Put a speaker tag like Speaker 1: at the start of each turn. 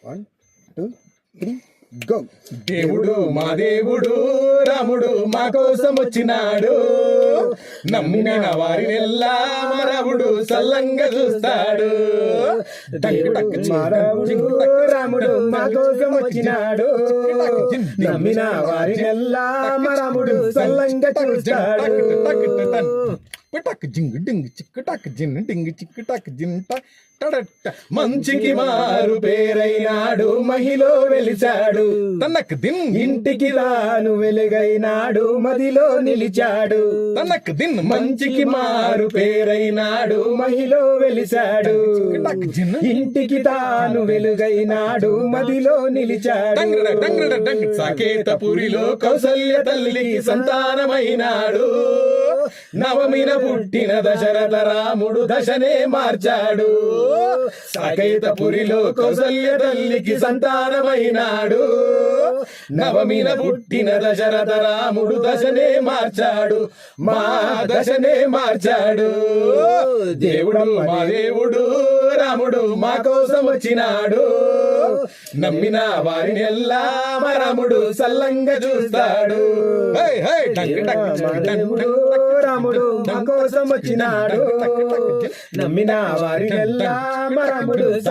Speaker 1: 1 2 3 go.
Speaker 2: దేవుడు మా దేవుడు రాముడు మా కోసం వచ్చినాడు, నమ్మిన వారినెల్లా మరవుడు సల్లంగా చూస్తాడు.
Speaker 1: రాముడు మా కోసం వచ్చినాడు, నమ్మిన వారినెల్లా మరముడు సల్లంగా చూస్తాడు.
Speaker 2: టక్ జింగ్ డింగ్ చిక్కు టక్ జిన్ డింగ్ చిక్కు టక్ జింట టడట్ట. మంచికి మారు పేరైనాడు, మహిలో వెలిచాడు. తనకు దిన్
Speaker 1: ఇంటికి రాను వెలుగైనాడు, మదిలో నిలిచాడు.
Speaker 2: తనకు దిన్
Speaker 1: మంచికి మారు పేరైనాడు, మహిలో వెలిచాడు. ఇంటికి తాను వెలుగైనాడు, మదిలో నిలిచాడు.
Speaker 2: సాకేతపురిలో కౌసల్య తల్లికి సంతానమైనాడు, నవమిన పుట్టిన దశరథ రాముడు దశనే మార్చాడు. సాకేతపురిలో కౌసల్య తల్లికి సంతానమైనాడు, నవమిన పుట్టిన దశరథ రాముడు దశనే మార్చాడు, మా దశనే మార్చాడు. దేవుడు మా దేవుడు రాముడు మా కోసం వచ్చినాడు, నమ్మిన వారిని ఎల్లా రాముడు సల్లంగా చూస్తాడు. రాముడు మా కోసం వచ్చినాడు, నమ్మిన వారిని ఎల్లా రాముడు